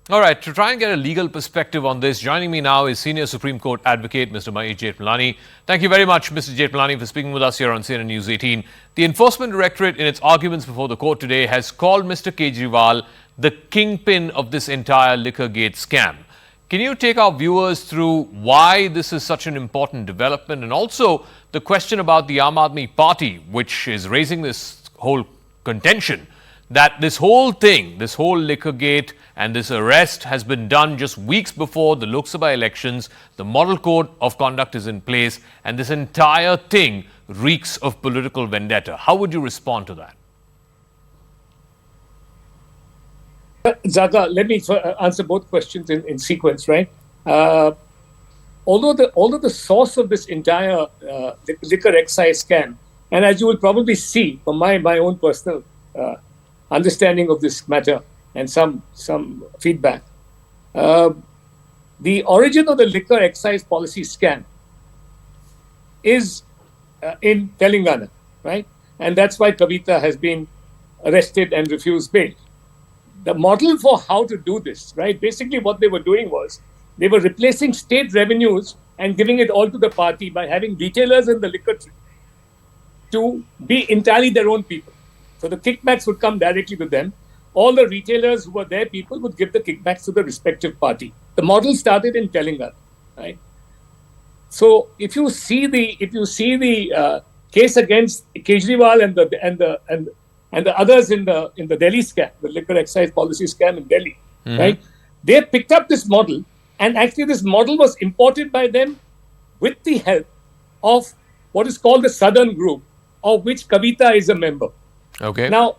All right, to try and get a legal perspective on this, joining me now is Senior Supreme Court Advocate Mr. Mahesh Jethmalani. Thank you very much, Mr. Jethmalani, for speaking with us here on CNN News 18. The Enforcement Directorate, in its arguments before the court today, has called Mr. Kejriwal the kingpin of this entire Liquorgate scam. Can you take our viewers through why this is such an important development, and also the question about the Aam Aadmi Party, which is raising this whole contention that this whole thing, this whole Liquorgate and this arrest has been done just weeks before the Lok Sabha elections. The model code of conduct is in place, and this entire thing reeks of political vendetta. How would you respond to that? Zaga, let me answer both questions in sequence, right? Although the source of this entire liquor excise scam, and as you will probably see from my own personal understanding of this matter and some feedback, the origin of the liquor excise policy scam is in Telangana, right? And that's why Kavita has been arrested and refused bail. The model for how to do this, right? Basically, what they were doing was they were replacing state revenues and giving it all to the party by having retailers in the liquor trade to be entirely their own people. So the kickbacks would come directly to them. All the retailers who were their people would give the kickbacks to the respective party. The model started in Telangana, right? So if you see the case against Kejriwal and the others in the Delhi scam, the liquor excise policy scam in Delhi, right? They picked up this model, and actually this model was imported by them with the help of what is called the Southern Group, of which Kavita is a member. Okay. Now,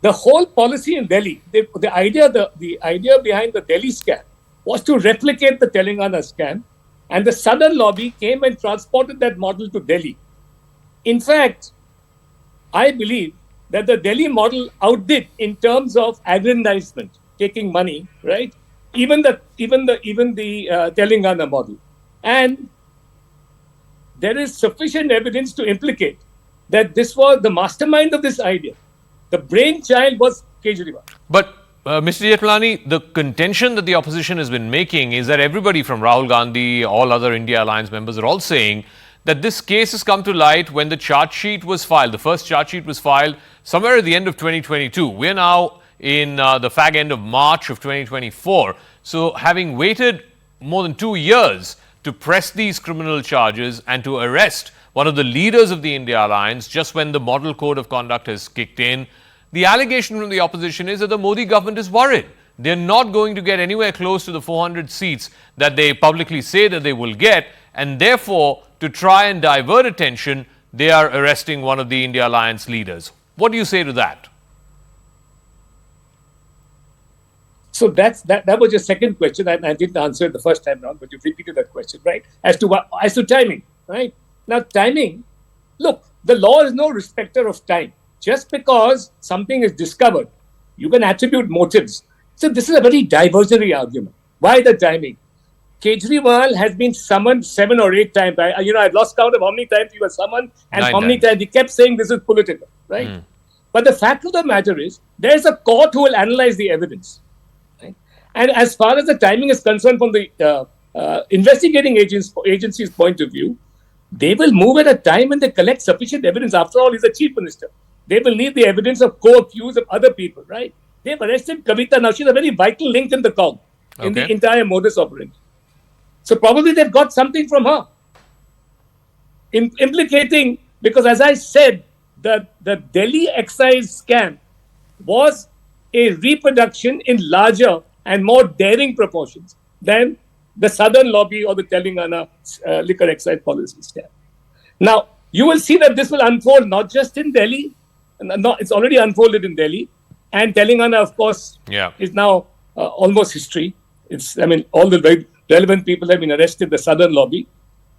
the whole policy in Delhi, the idea behind the Delhi scam was to replicate the Telangana scam, and the Southern lobby came and transported that model to Delhi. In fact, I believe that the Delhi model outdid in terms of aggrandizement, taking money, right? Even the Telangana model, and there is sufficient evidence to implicate that this was the mastermind of this idea. The brainchild was Kejriwal. But Mr. Jethmalani, the contention that the opposition has been making is that everybody from Rahul Gandhi, all other India Alliance members are all saying that this case has come to light when the charge sheet was filed. The first charge sheet was filed somewhere at the end of 2022. We're now in the fag end of March of 2024. So having waited more than 2 years to press these criminal charges and to arrest one of the leaders of the India Alliance just when the model code of conduct has kicked in, the allegation from the opposition is that the Modi government is worried. They're not going to get anywhere close to the 400 seats that they publicly say that they will get, and therefore, to try and divert attention, they are arresting one of the India Alliance leaders. What do you say to that? So that was your second question, and I didn't answer it the first time around, but you've repeated that question, right? As to timing, right? Now, timing, look, the law is no respecter of time. Just because something is discovered, you can attribute motives. So this is a very diversionary argument. Why the timing? Kejriwal has been summoned 7 or 8 times. I've lost count of how many times he was summoned and 9 how many times he kept saying this is political, right? But the fact of the matter is, there is a court who will analyze the evidence. Right? And as far as the timing is concerned from the investigating agency's point of view, they will move at a time when they collect sufficient evidence. After all, he's the chief minister. They will need the evidence of co-accused of other people, right? They've arrested Kavita. Now, she's a very vital link in the cog, in the entire modus operandi. So probably they've got something from her. Implicating, because as I said, the Delhi excise scam was a reproduction in larger and more daring proportions than the Southern lobby or the Telangana liquor excise policy scam. Now, you will see that this will unfold not just in Delhi. It's already unfolded in Delhi. And Telangana, of course, is now almost history. All the very relevant people have been arrested, the Southern lobby.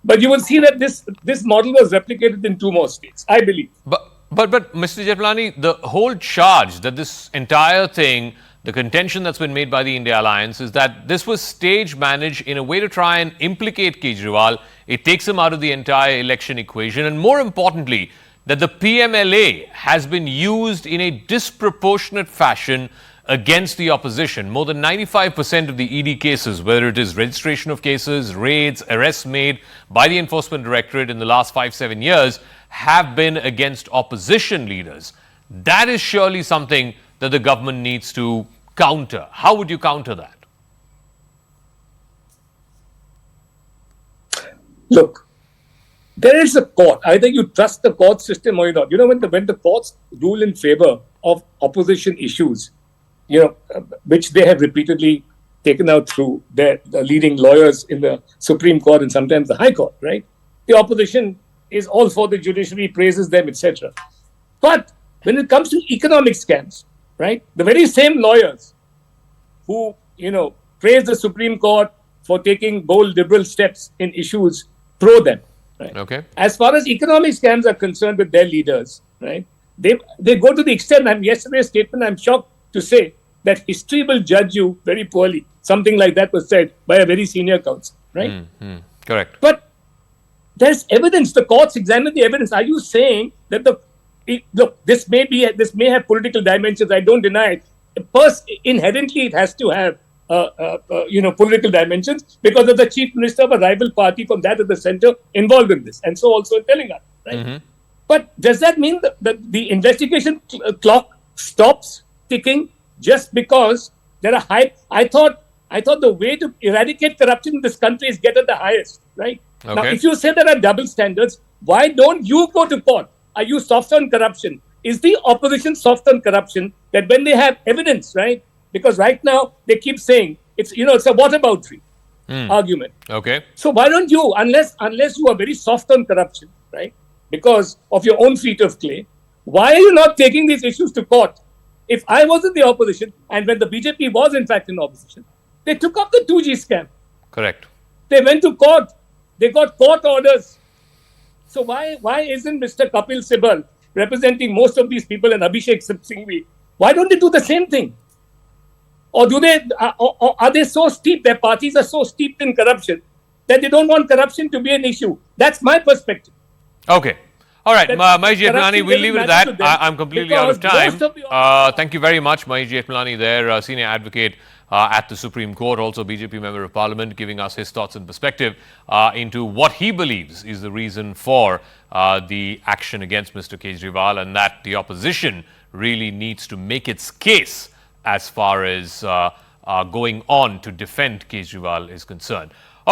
But you will see that this model was replicated in 2 more states, I believe. But Mr. Jethmalani, the whole charge that this entire thing, the contention that's been made by the India Alliance is that this was stage managed in a way to try and implicate Kejriwal. It takes him out of the entire election equation. And more importantly, that the PMLA has been used in a disproportionate fashion against the opposition. More than 95% of the ED cases, whether it is registration of cases, raids, arrests made by the Enforcement Directorate in the last 5-7 years, have been against opposition leaders. That is surely something that the government needs to counter. How would you counter that? Look, there is a court. Either you trust the court system or you don't. You know, when the courts rule in favor of opposition issues, which they have repeatedly taken out through the leading lawyers in the Supreme Court and sometimes the High Court, right? The opposition is all for the judiciary, praises them, etc. But when it comes to economic scams, right, the very same lawyers who, praise the Supreme Court for taking bold liberal steps in issues pro them, right? Okay. As far as economic scams are concerned with their leaders, right, they go to the extent, yesterday's statement, I'm shocked to say that history will judge you very poorly. Something like that was said by a very senior counsel, right? Correct. But there's evidence. The courts examine the evidence. Are you saying that look, this may have political dimensions? I don't deny it. Inherently, it has to have political dimensions because of the chief minister of a rival party from that of the center involved in this, and so also in Telangana, right? But does that mean that the investigation clock stops ticking just because there are high? I thought the way to eradicate corruption in this country is get at the highest, right? Okay. Now, if you say there are double standards, why don't you go to court? Are you soft on corruption? Is the opposition soft on corruption that when they have evidence, right? Because right now they keep saying it's a whataboutery argument. Okay. So why don't you, unless you are very soft on corruption, right? Because of your own feet of clay, why are you not taking these issues to court? If I was in the opposition, and when the BJP was in fact in opposition, they took up the 2G scam. Correct. They went to court. They got court orders. So why isn't Mr. Kapil Sibal representing most of these people and Abhishek Singhvi? Why don't they do the same thing? Or are they so steeped? Their parties are so steeped in corruption that they don't want corruption to be an issue. That's my perspective. Okay. All right, Mahesh Jethmalani, we'll leave it at that. I'm completely out of time. Thank you very much, Mahesh Jethmalani there, senior advocate at the Supreme Court, also BJP Member of Parliament, giving us his thoughts and perspective into what he believes is the reason for the action against Mr. Kejriwal, and that the opposition really needs to make its case as far as going on to defend Kejriwal is concerned.